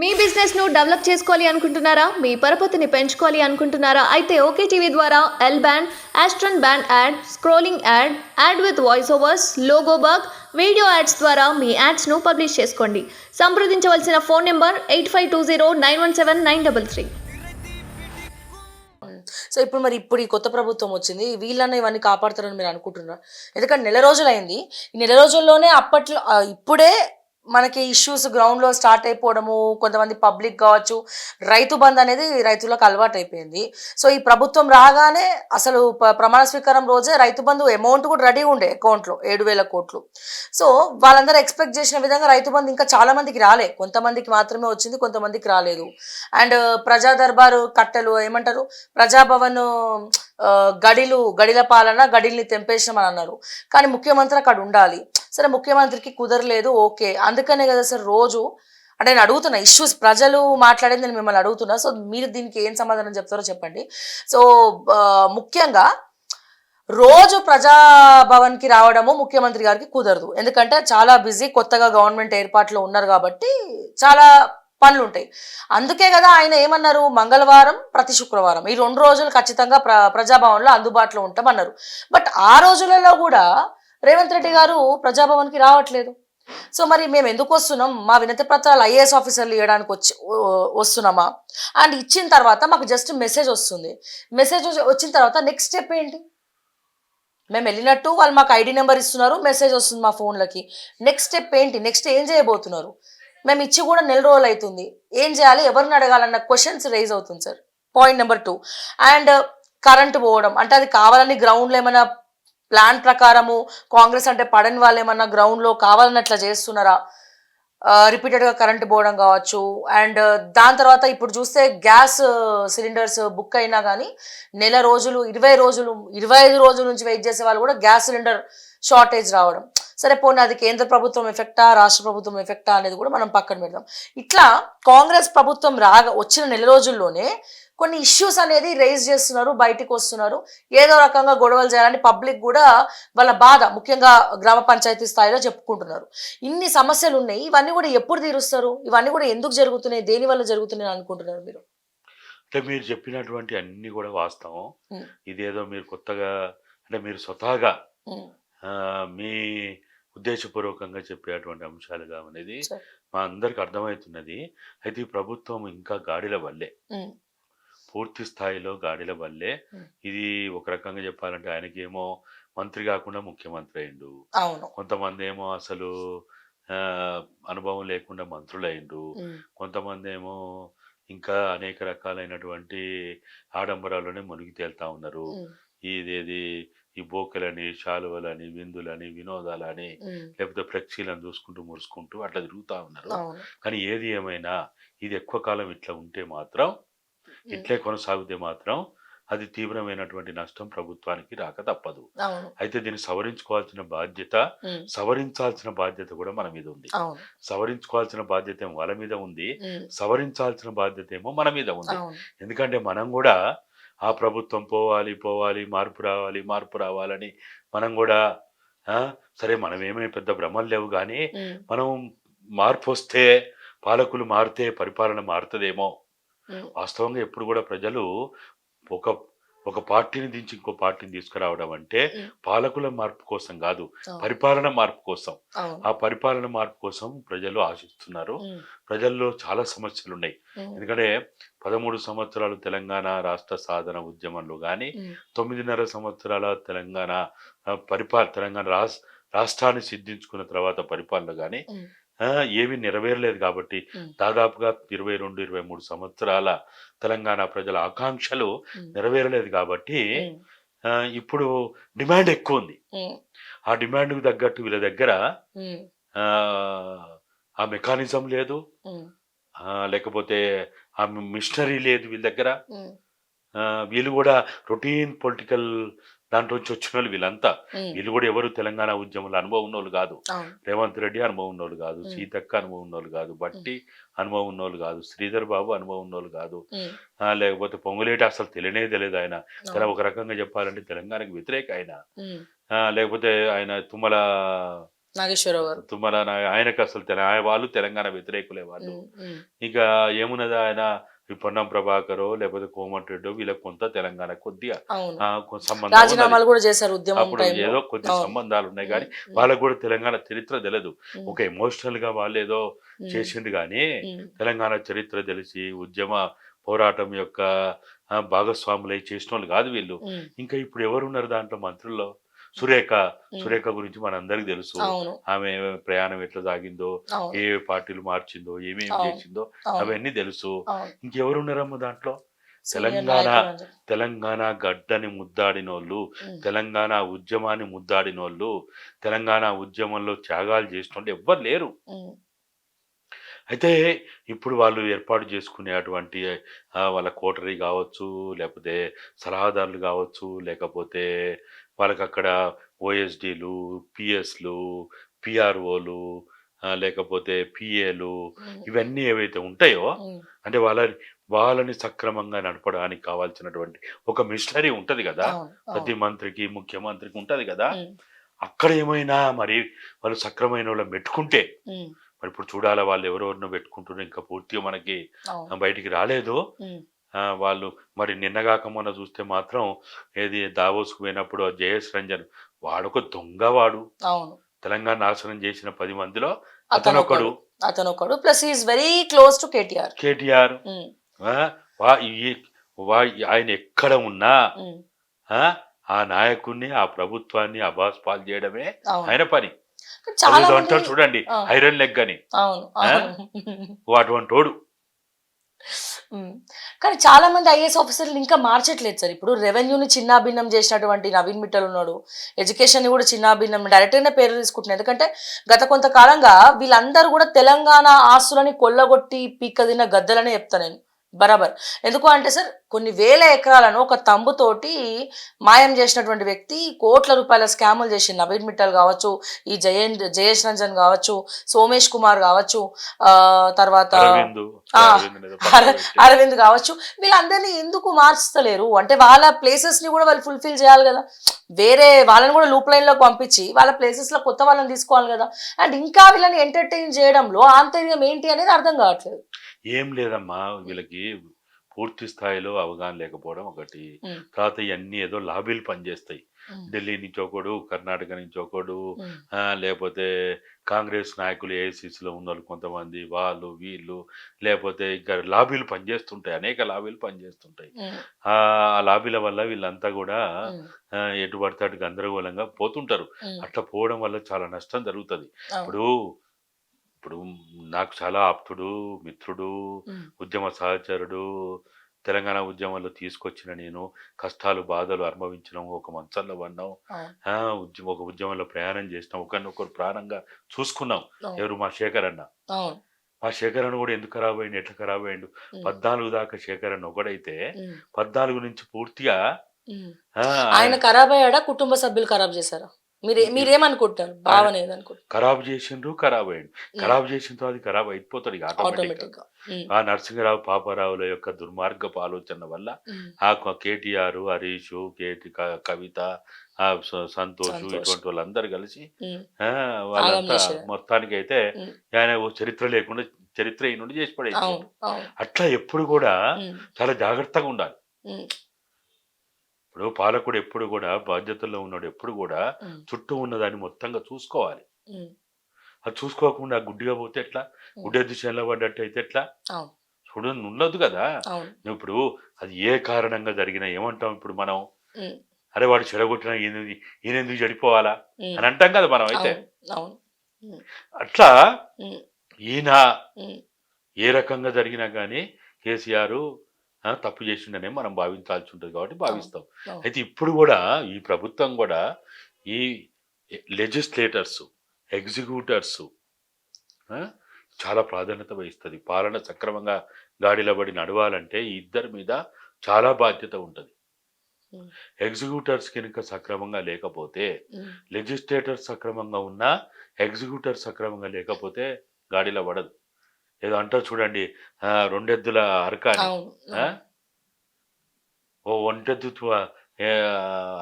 మీ business ను develop చేసుకోవాలి అనుకుంటున్నారా? మీ పరపతిని పెంచుకోవాలి అనుకుంటున్నారా? అయితే ఓకే టీవీ ద్వారా ఎల్ బ్యాండ్, ఆస్ట్రన్ band ad, scrolling ad, ad with voice overs, logo bug, video ads ద్వారా మీ యాడ్స్ ను పబ్లిష్ చేసుకోండి. సంప్రదించవలసిన ఫోన్ నెంబర్ 8520917933. సో ఇప్పుడు ఈ కొత్త ప్రభుత్వం వచ్చింది. వీళ్ళన్న ఇవన్నీ కాపాడుతారని మీరు అనుకుంటున్నారు? ఎందుకంటే నెల రోజులైంది. ఈ నెల రోజుల్లోనే అప్పట్లో ఇప్పుడే మనకి ఇష్యూస్ గ్రౌండ్లో స్టార్ట్ అయిపోవడము, కొంతమంది పబ్లిక్ కావచ్చు, రైతు బంద్ అనేది రైతులకు అలవాటు అయిపోయింది. సో ఈ ప్రభుత్వం రాగానే అసలు ప్రమాణ స్వీకారం రోజే రైతు బంధు అమౌంట్ కూడా రెడీ ఉండే అకౌంట్లో 7,000 కోట్లు. సో వాళ్ళందరూ ఎక్స్పెక్ట్ చేసిన విధంగా రైతు బంధు ఇంకా చాలా మందికి రాలే, కొంతమందికి మాత్రమే వచ్చింది, కొంతమందికి రాలేదు. అండ్ ప్రజా దర్బారు కట్టెలు ఏమంటారు, ప్రజాభవన్ గడిల పాలన గడిల్ని తెంపేసామని అన్నారు. కానీ ముఖ్యమంత్రి అక్కడ ఉండాలి. సరే ముఖ్యమంత్రికి కుదరలేదు, ఓకే. అందుకనే కదా సార్ రోజు అంటే నేను అడుగుతున్నా, ఇష్యూస్ ప్రజలు మాట్లాడేది నేను మిమ్మల్ని అడుగుతున్నా. సో మీరు దీనికి ఏం సమాధానం చెప్తారో చెప్పండి. సో ముఖ్యంగా రోజు ప్రజాభవన్కి రావడము ముఖ్యమంత్రి గారికి కుదరదు, ఎందుకంటే చాలా బిజీ, కొత్తగా గవర్నమెంట్ ఏర్పాట్లో ఉన్నారు కాబట్టి చాలా పనులు ఉంటాయి. అందుకే కదా ఆయన ఏమన్నారు, మంగళవారం ప్రతి శుక్రవారం ఈ 2 రోజులు ఖచ్చితంగా ప్రజాభవన్లో అందుబాటులో ఉంటామన్నారు. బట్ ఆ రోజులలో కూడా రేవంత్ రెడ్డి గారు ప్రజాభవన్కి రావట్లేదు. సో మరి మేము ఎందుకు వస్తున్నాం? మా వినతి పత్రాలు ఐఏఎస్ ఆఫీసర్లు ఇవ్వడానికి వస్తున్నామా? అండ్ ఇచ్చిన తర్వాత మాకు జస్ట్ మెసేజ్ వస్తుంది. మెసేజ్ వచ్చిన తర్వాత నెక్స్ట్ స్టెప్ ఏంటి? మేము వెళ్ళినట్టు వాళ్ళు మాకు ఐడి నెంబర్ ఇస్తున్నారు, మెసేజ్ వస్తుంది మా ఫోన్లకి. నెక్స్ట్ స్టెప్ ఏంటి? నెక్స్ట్ ఏం చేయబోతున్నారు? మేము ఇచ్చి కూడా నెల రోజులు అవుతుంది, ఏం చేయాలి, ఎవరిని అడగాలన్న క్వశ్చన్స్ రైజ్ అవుతుంది sir. Point number 2. And current పోవడం అంటే అది కావాలని గ్రౌండ్లో ఏమైనా ప్లాన్ ప్రకారము కాంగ్రెస్ అంటే పడని వాళ్ళు ఏమన్నా గ్రౌండ్లో కావాలని అట్లా చేస్తున్నారా? రిపీటెడ్గా కరెంటు పోవడం కావచ్చు. అండ్ దాని తర్వాత ఇప్పుడు చూస్తే గ్యాస్ సిలిండర్స్ బుక్ అయినా కానీ నెల రోజులు, 20 రోజులు, 25 రోజుల నుంచి వెయిట్ చేసే వాళ్ళు కూడా గ్యాస్ సిలిండర్ షార్టేజ్ రావడం. సరే పోనీ అది కేంద్ర ప్రభుత్వం ఎఫెక్టా, రాష్ట్ర ప్రభుత్వం ఎఫెక్టా అనేది కూడా మనం పక్కన పెడదాం. ఇట్లా కాంగ్రెస్ ప్రభుత్వం వచ్చిన నెల రోజుల్లోనే కొన్ని ఇష్యూస్ అనేది రైజ్ చేస్తున్నారు, బయటకు వస్తున్నారు. ఏదో రకంగా గొడవలు చేయాలని పబ్లిక్ కూడా వాళ్ళ బాధ ముఖ్యంగా గ్రామ పంచాయతీ స్థాయిలో చెప్పుకుంటున్నారు. ఇన్ని సమస్యలు ఉన్నాయి, ఇవన్నీ కూడా ఎప్పుడు తీరుస్తారు? ఇవన్నీ కూడా ఎందుకు జరుగుతున్నాయి, దేని వల్ల జరుగుతున్నాయి అనుకుంటున్నారు మీరు? అంటే మీరు చెప్పినటువంటి అన్ని కూడా వాస్తవం. ఇదేదో మీరు కొత్తగా అంటే మీరు స్వతహాగా మీ ఉద్దేశపూర్వకంగా చెప్పేటువంటి అంశాలుగా అనేది మా అందరికి అర్థమవుతున్నది. అయితే ఈ ప్రభుత్వం ఇంకా గాడిల వల్లే, పూర్తి స్థాయిలో గాడిల వల్లే. ఇది ఒక రకంగా చెప్పాలంటే ఆయనకేమో మంత్రి కాకుండా ముఖ్యమంత్రి అయిండు, కొంతమంది ఏమో అసలు అనుభవం లేకుండా మంత్రులు అయిండు, కొంతమంది ఏమో ఇంకా అనేక రకాలైనటువంటి ఆడంబరాల్లోనే మునిగి తేలుతా ఉన్నారు. ఇదేది ఈ బోకలని, శాలువలని, విందులని, వినోదాలని, లేకపోతే ఫ్లెక్సీలను చూసుకుంటూ మురుసుకుంటూ అట్లా తిరుగుతూ ఉన్నారు. కానీ ఏది ఏమైనా ఇది ఎక్కువ కాలం ఇట్లా ఉంటే మాత్రం, ఇట్లే కొనసాగితే మాత్రం అది తీవ్రమైనటువంటి నష్టం ప్రభుత్వానికి రాక తప్పదు. అయితే దీన్ని సవరించాల్సిన బాధ్యత కూడా మన మీద ఉంది. సవరించుకోవాల్సిన బాధ్యత ఏమో వాళ్ళ మీద ఉంది, సవరించాల్సిన బాధ్యత ఏమో మన మీద ఉంది. ఎందుకంటే మనం కూడా ఆ ప్రభుత్వం పోవాలి, మార్పు రావాలని మనం కూడా సరే మనమేమీ పెద్ద భ్రమలు లేవు, కానీ మనం మార్పు వస్తే, పాలకులు మారితే పరిపాలన మారుతుందేమో. వాస్తవంగా ఎప్పుడు కూడా ప్రజలు ఒక పార్టీని దించి ఇంకో పార్టీని తీసుకురావడం అంటే పాలకుల మార్పు కోసం కాదు, పరిపాలన మార్పు కోసం. ఆ పరిపాలన మార్పు కోసం ప్రజలు ఆశిస్తున్నారు. ప్రజల్లో చాలా సమస్యలు ఉన్నాయి. ఎందుకంటే 13 సంవత్సరాలు తెలంగాణ రాష్ట్ర సాధన ఉద్యమంలో కానీ, 9.5 సంవత్సరాల తెలంగాణ రాష్ట్రాన్ని సిద్ధించుకున్న తర్వాత పరిపాలన కానీ ఏమీ నెరవేరలేదు. కాబట్టి దాదాపుగా 22-23 సంవత్సరాల తెలంగాణ ప్రజల ఆకాంక్షలు నెరవేరలేదు. కాబట్టి ఇప్పుడు డిమాండ్ ఎక్కువ ఉంది. ఆ డిమాండ్కు తగ్గట్టు వీళ్ళ దగ్గర ఆ మెకానిజం లేదు, లేకపోతే ఆ మిషనరీ లేదు వీళ్ళ దగ్గర. వీళ్ళు కూడా రొటీన్ పొలిటికల్ దాంట్లో నుంచి వచ్చిన వాళ్ళు వీళ్ళంతా. వీళ్ళు కూడా ఎవరు తెలంగాణ ఉద్యమంలో అనుభవం ఉన్నోళ్ళు కాదు. రేవంత్ రెడ్డి అనుభవం ఉన్నోళ్ళు కాదు, సీతక్క అనుభవం ఉన్నోళ్ళు కాదు, బట్టి అనుభవం ఉన్నోళ్ళు కాదు, శ్రీధర్ బాబు అనుభవం ఉన్నోళ్ళు కాదు, లేకపోతే పొంగులేటి అసలు తెలియదు ఆయన. ఒక రకంగా చెప్పాలంటే తెలంగాణకు వ్యతిరేక ఆయన. లేకపోతే ఆయన తుమ్మల నాగేశ్వరరావు గారు. తుమ్మల ఆయనకు అసలు వాళ్ళు తెలంగాణ వ్యతిరేకులే వాళ్ళు. ఇక ఏమున్నది ఆయన ఈ పొన్నం ప్రభాకరో లేకపోతే కోమటిరెడ్డో వీళ్ళకి కొంత తెలంగాణ కొద్దిగా అవును. సంబంధం ఉన్నది. రాజీనామాలు కూడా చేశారు ఉద్యమం అప్పుడు టైంలో. ఏదో కొద్ది అవును. సంబంధాలు ఉన్నాయి కానీ ఉమ్, వాళ్ళకు కూడా తెలంగాణ చరిత్ర తెలియదు. ఉమ్, ఒక ఎమోషనల్ గా వాళ్ళు ఏదో ఉమ్, చేసిండు కానీ ఉమ్, తెలంగాణ చరిత్ర తెలిసి ఉద్యమ పోరాటం యొక్క భాగస్వాములై చేసిన వాళ్ళు కాదు వీళ్ళు. ఉమ్, ఇంకా ఇప్పుడు ఎవరు ఉన్నారు దాంట్లో మంత్రుల్లో? సురేఖ. ఉమ్. సురేఖ గురించి మనందరికి తెలుసు. అవును. ఆమె ప్రయాణం ఎట్లా సాగిందో, అవును. ఏ పార్టీలు మార్చిందో, ఏమేమి అవును. చేసిందో అవును. అవన్నీ తెలుసు. అవును. ఇంకెవరు ఉన్నారమ్మా దాంట్లో? సీనియర్ తెలంగాణ నాయకులు అందరూ. తెలంగాణ గడ్డని ముద్దాడినోళ్ళు, ఉమ్, తెలంగాణ ఉద్యమాన్ని ముద్దాడినోళ్ళు, తెలంగాణ ఉద్యమంలో త్యాగాలు చేసిన వాళ్ళు ఎవ్వరు లేరు. ఉమ్, అయితే ఇప్పుడు వాళ్ళు ఏర్పాటు చేసుకునే అటువంటి వాళ్ళ కోటరీ కావచ్చు, లేకపోతే సలహాదారులు కావచ్చు, లేకపోతే వాళ్ళకి అక్కడ ఓఎస్డీలు, పిఎస్లు, పిఆర్ఓలు, లేకపోతే పిఏలు, ఉమ్, ఇవన్నీ ఏవైతే ఉంటాయో ఉమ్, అంటే వాళ్ళని సక్రమంగా నడపడానికి కావాల్సినటువంటి ఒక మిషనరీ ఉంటది కదా, అవును. ప్రతి అవును. మంత్రికి ముఖ్యమంత్రికి ఉంటది కదా. ఉమ్, అక్కడ ఏమైనా మరి వాళ్ళు సక్రమైన వాళ్ళని పెట్టుకుంటే ఉమ్, మరి ఇప్పుడు చూడాలా వాళ్ళు ఎవరెవరినో పెట్టుకుంటున్నారు, ఇంకా పూర్తిగా మనకి అవును. బయటికి రాలేదు. ఉమ్, వాళ్ళు మరి నిన్నగాక మొన్న చూస్తే మాత్రం ఏది దావోస్కు పోయినప్పుడు ఆ జయేష్ రంజన్ వాడొక దొంగ, వాడు అవును. తెలంగాణ నాశనం చేసిన 10 మందిలో అతనొకడు. అతనొకడు. అతనొకడు plus is very close to KTR. KTR. Um, ఆ, వా- ఈ- ఆయన ఎక్కడ ఉన్నా ఉమ్, ఆ ఆ నాయకుడిని ఆ ప్రభుత్వాన్ని అబాస్ పాలు చేయడమే అవును. ఆయన పని. చాలా అదేదో మంది అంటారు చూడండి, ఆ, ఐరన్ లెగ్ అని. అవును. ఆ? అవును. అటువంటి వాడు. ఉమ్. కానీ చాలా మంది ఐఏఎస్ ఆఫీసర్లు ఇంకా మార్చట్లేదు సార్. ఇప్పుడు రెవెన్యూని చిన్నాభిన్నం చేసినటువంటి నవీన్ మిట్టల్ ఉన్నాడు, ఎడ్యుకేషన్ ని కూడా చిన్నాభిన్నం డైరెక్ట్గానే పేరు తీసుకుంటున్నాడు. ఎందుకంటే గత కొంతకాలంగా వీళ్ళందరూ కూడా తెలంగాణ ఆస్తులని కొల్లగొట్టి పీక్కదిన్న గద్దలనే చెప్తా నేను బరాబర్. ఎందుకు అంటే సార్ కొన్ని వేల ఎకరాలను ఒక తంబుతోటి మాయం చేసినటువంటి వ్యక్తి కోట్ల రూపాయల స్కాములు చేసి నవీన్ మిట్టల్ కావచ్చు, ఈ జయేష్ రంజన్ కావచ్చు, సోమేష్ కుమార్ కావచ్చు, తర్వాత అరవింద్. ఆ, అరవింద్ అనేది పక్కన పెట్టి. అరవింద్ కావచ్చు, వీళ్ళందరినీ ఎందుకు మార్చలేరు అంటే వాళ్ళ ప్లేసెస్ ని కూడా వాళ్ళు ఫుల్ఫిల్ చేయాలి కదా. వేరే వాళ్ళని కూడా లూప్ లైన్ లోకి పంపించి వాళ్ళ ప్లేసెస్ లో కొత్త వాళ్ళని తీసుకోవాలి కదా. అండ్ ఇంకా వీళ్ళని ఎంటర్టైన్ చేయడంలో ఆంతర్యం ఏంటి అనేది అర్థం కావట్లేదు. ఏం లేదమ్మా, వీళ్ళకి పూర్తి స్థాయిలో అవగాహన లేకపోవడం ఒకటి. ఉమ్, తర్వాత ఇవన్నీ ఏదో లాబీలు పనిచేస్తాయి. ఉమ్, ఢిల్లీ నుంచి ఒకడు, కర్ణాటక నుంచి ఒకడు, ఉమ్, లేకపోతే కాంగ్రెస్ నాయకులు ఏఐసిసిలో ఉన్న వాళ్ళు కొంతమంది, వాళ్ళు వీళ్ళు, లేకపోతే ఇంకా లాబీలు పనిచేస్తుంటాయి, అనేక లాబీలు పనిచేస్తుంటాయి. ఉమ్, ఆ లాబీల వల్ల వీళ్ళంతా కూడా ఉమ్, ఎటు పడితే అటు గందరగోళంగా పోతుంటారు. ఉమ్, అట్లా పోవడం వల్ల చాలా నష్టం జరుగుతుంది. అవును. ఇప్పుడు ఇప్పుడు నాకు చాలా ఆప్తుడు, మిత్రుడు, ఉమ్, ఉద్యమ సహచరుడు, తెలంగాణ ఉద్యమంలో తీసుకొచ్చిన నేను కష్టాలు బాధలు అనుభవించడం, ఒక మంచంలో పడినాం, అవును. ఒక ఉద్యమంలో ప్రయాణం చేసినాం, ఒకరినొకరు ప్రాణంగా చూసుకున్నాం. అవును. ఎవరు? మా శేఖర్ అన్న. అవును. మా శేఖర్ అన్న కూడా ఎందుకు ఖరాబ్ అయిండు, ఎట్లా ఖరాబ్ అయిండు? ఉమ్, 14 దాకా శేఖర్ అన్న ఒకడైతే ఉమ్, 14 నుంచి పూర్తిగా ఉమ్. ఆ, ఆయన ఖరాబ్ అయ్యాడా, కుటుంబ సభ్యులు ఖరాబ్ చేశారా? మీరేమనుకుంటారు? భావన ఏదనుకుంటారు? ఖరాబ్ చేసిండ్రు, ఖరాబ్ అయ్యిండు. ఖరాబ్ చేసిన తర్వాత అది ఖరాబ్ అయిపోతుంది ఇక ఆటోమేటిక్గా. ఆటోమేటిక్ గా. ఉమ్, ఆ నరసింహరావు పాపారావుల యొక్క దుర్మార్గపు ఆలోచన వల్ల ఉమ్, ఆ కేటీఆర్, హరీష్, కవిత, ఆ సంతోష్, సంతోష్. ఇటువంటి వాళ్ళందరూ కలిసి ఉమ్, వాళ్ళంతా చేశారు. మొత్తానికి అయితే ఉమ్, ఆయన ఓ చరిత్ర లేకుండా చరిత్ర నుండి చేసి పడేసారు. అవును. అవును. అట్లా ఎప్పుడు కూడా ఉమ్, చాలా జాగ్రత్తగా ఉండాలి. ఉమ్, ఇప్పుడు పాలకుడు ఎప్పుడు కూడా బాధ్యతల్లో ఉన్నాడు, ఎప్పుడు కూడా ఉమ్, చుట్టూ ఉన్నదాన్ని మొత్తంగా చూసుకోవాలి. ఉమ్, అది చూసుకోకుండా గుడ్డిగా పోతే ఎట్లా? గుడ్డి దిశలో పడ్డట్టు అయితే ఎట్లా? అవును. చూడండి, ఉండదు కదా. అవును. నువ్వు ఇప్పుడు అది ఏ కారణంగా జరిగినా ఏమంటాం ఇప్పుడు మనం? ఉమ్, అరే వాడు చెడగొట్టినా ఈయన ఎందుకు చెడిపోవాలా ఉమ్, అని అంటాం కదా మనం అయితే. అవును. అవును. ఉమ్, అట్లా ఉమ్, ఈయన ఉమ్, ఏ రకంగా జరిగినా కానీ కేసీఆర్ తప్పు చేసిండనే మనం భావించాల్సి ఉంటుంది కాబట్టి భావిస్తాం. అవును. అయితే ఇప్పుడు కూడా ఈ ప్రభుత్వం కూడా ఈ లెజిస్లేటర్స్, ఎగ్జిక్యూటర్స్ చాలా ప్రాధాన్యత వహిస్తుంది. పాలన సక్రమంగా గాడిలో పడి నడవాలంటే ఈ ఇద్దరి మీద చాలా బాధ్యత ఉంటుంది. ఉమ్, ఎగ్జిక్యూటర్స్ కనుక సక్రమంగా లేకపోతే, ఉమ్, లెజిస్లేటర్స్ సక్రమంగా ఉన్నా ఎగ్జిక్యూటర్ సక్రమంగా లేకపోతే గాడిలో పడదు. ఏదో అంటారు చూడండి, రెండెద్దుల అరక అని. అవును. ఆ? ఓ ఒంటెద్దు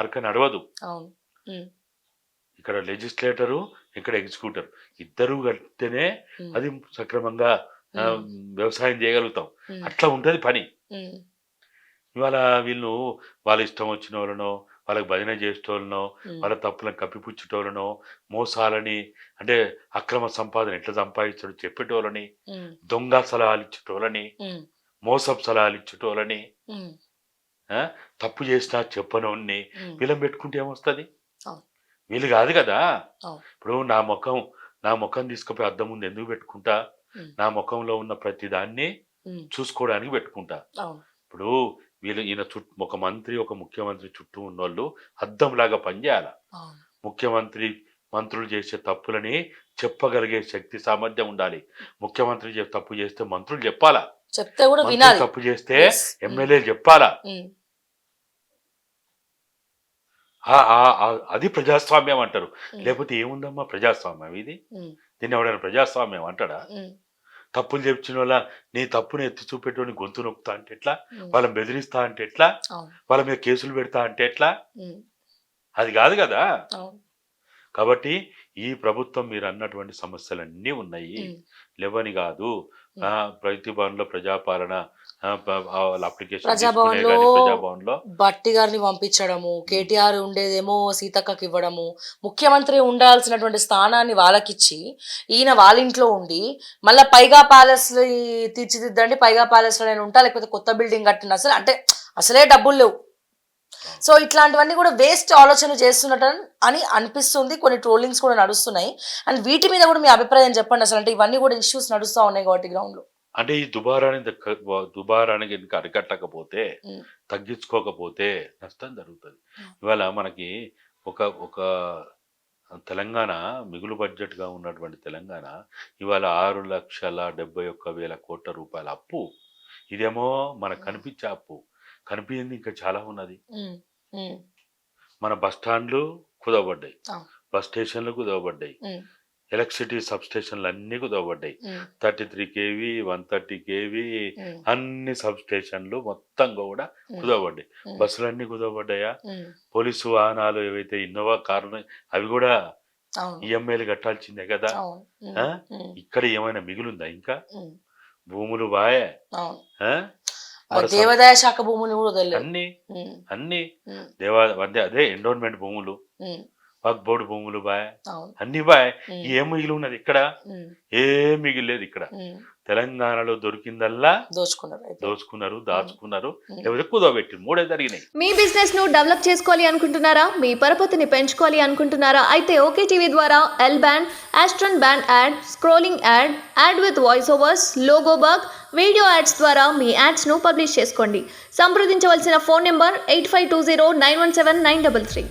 అరక నడవదు. అవును. ఉమ్, ఇక్కడ లెజిస్లేటరు ఇక్కడ ఎగ్జిక్యూటర్ ఇద్దరు కలిస్తేనే ఉమ్, అది సక్రమంగా వ్యవసాయం చేయగలుగుతాం. ఉమ్, అట్లా ఉంటుంది పని. ఉమ్, ఇవాళ వీళ్ళు వాళ్ళ ఇష్టం వచ్చిన వాళ్ళనో, వాళ్ళకి భజన చేసేటోళ్ళనో, ఉమ్, వాళ్ళ తప్పులను కప్పిపుచ్చేటోళ్ళనో, మోసాలని అంటే అక్రమ సంపాదన ఎట్లా సంపాదించడం చెప్పేటోళ్ళని, ఉమ్, దొంగ సలహాలు ఇచ్చేటోళ్ళని, ఉమ్, మోసపు సలహాలు ఇచ్చేటోళ్ళని, ఉమ్, ఆ, తప్పు చేసినా చెప్పనోన్ని ఉమ్, వీళ్ళని పెట్టుకుంటే ఏమొస్తుంది? అవును. వీళ్ళు కాదు కదా. అవును. ఇప్పుడు నా ముఖం తీసుకుపోయి అద్దం ముందు ఎందుకు పెట్టుకుంటా? ఉమ్, నా ముఖంలో ఉన్న ప్రతి దాన్ని ఉమ్, చూసుకోవడానికి పెట్టుకుంటా. అవును. ఇప్పుడు ఈయన చుట్టూ ఒక మంత్రి, ఒక ముఖ్యమంత్రి చుట్టూ ఉన్నోళ్ళు అద్దంలాగా పనిచేయాల. అవును. మంత్రులు చేసే తప్పులని చెప్పగలిగే శక్తి సామర్థ్యం ఉండాలి. ముఖ్యమంత్రి తప్పు చేస్తే మంత్రులు చెప్పాలా, చెప్తే కూడా మంత్రులు వినాలి. తప్పు చేస్తే Yes. ఎమ్మెల్యేలు చెప్పాలా. ఉమ్, అది ప్రజాస్వామ్యం అంటారు. ఉమ్, లేకపోతే ఏముందమ్మా ప్రజాస్వామ్యం ఇది? ఉమ్, దీన్ని ఎవడైనా ప్రజాస్వామ్యం అంటాడా? ఉమ్, తప్పులు చెప్పిన వాళ్ళ నీ తప్పుని ఎత్తి చూపెట్టుని గొంతు నొక్కుతా అంటే ఎట్లా? ఉమ్, వాళ్ళని బెదిరిస్తా అంటే ఎట్లా? అవును. వాళ్ళ మీద కేసులు పెడతా అంటే ఎట్లా? ఉమ్, అది కాదు కదా. అవును. కాబట్టి ఈ ప్రభుత్వం మీరు అన్నటువంటి సమస్యలన్నీ ఉన్నాయి, ఉమ్, లేవని కాదు. ప్రతి భవన్లో ప్రజాపాలన అప్లికేషన్ ప్రజాభవన్లో ప్రజాభవన్లో భట్టి గారిని పంపించడము, కేటీఆర్ ఉండేదేమో సీతక్కకి ఇవ్వడము, ముఖ్యమంత్రి ఉండాల్సినటువంటి స్థానాన్ని వాళ్ళకిచ్చి ఈయన వాళ్ళ ఇంట్లో ఉండి మళ్ళీ పైగా ప్యాలెస్ తీర్చిదిద్దండి, పైగా ప్యాలెస్లో నేను ఉంటా, లేకపోతే కొత్త బిల్డింగ్ కట్టిన అసలే డబ్బులు లేవు. సో ఇట్లాంటివన్నీ కూడా వేస్ట్ ఆలోచన చేస్తున్నట్టు అని అనిపిస్తుంది. కొన్ని ట్రోలింగ్స్ కూడా నడుస్తున్నాయి. అండ్ వీటి మీద కూడా మీ అభిప్రాయం చెప్పండి. అసలు అంటే ఇవన్నీ కూడా ఇష్యూస్ నడుస్తూ ఉన్నాయి కాబట్టి గ్రౌండ్ లో. అంటే ఈ దుబారానికి ఇంకా అరికట్టకపోతే, తగ్గించుకోకపోతే నష్టం జరుగుతుంది. ఇవాళ మనకి ఒక తెలంగాణ మిగులు బడ్జెట్గా ఉన్నటువంటి తెలంగాణ ఇవాళ 6,71,000 కోట్ల రూపాయల అప్పు. ఇదేమో మనకు కనిపించే అప్పు, కనిపించింది ఇంకా చాలా ఉన్నది. మన బస్ స్టాండ్లు కుదవబడ్డాయి, బస్ స్టేషన్లు కుదవబడ్డాయి, ఎలక్ట్రిసిటీ సబ్ స్టేషన్లు అన్నీ కుదవబడ్డాయి. 33 kV 130 kV అన్ని సబ్ స్టేషన్లు మొత్తం కూడా కుదవబడ్డాయి. బస్సులన్నీ కుదవబడ్డాయా? పోలీసు వాహనాలు ఏవైతే ఇన్నోవా కార్లు అవి కూడా ఈఎంఐలు కట్టాల్సిందే కదా. ఇక్కడ ఏమైనా మిగులుందా? ఇంకా భూములు బాయే, దేవాదాయ శాఖ భూములు కూడా అన్ని అదే ఎండోన్మెంట్ భూములు, వక్ బోర్డు భూములు బాయ్, అన్ని బాయ్. ఏం మిగిలి ఉన్నది ఇక్కడ? ఏం మిగిలేదు ఇక్కడ. తెలంగాణలో దొరికిందల్లా దోచుకున్నారు, దాచుకున్నారు, లేకపోతే కుదవబెట్టి మూడే జరిగినాయి. మీ బిజినెస్ ను డెవలప్ చేసుకోవాలి అనుకుంటున్నారా? మీ పరపతిని పెంచుకోవాలి అనుకుంటున్నారా? అయితే ఓకే టీవీ ద్వారా ఎల్ బ్యాండ్, ఆస్ట్రన్ band ad, scrolling ad, ad with voice overs, logo bug, video ads ద్వారా మీ యాడ్స్ ను పబ్లిష్ చేసుకోండి. సంప్రదించవలసిన ఫోన్ నెంబర్ 8520917933.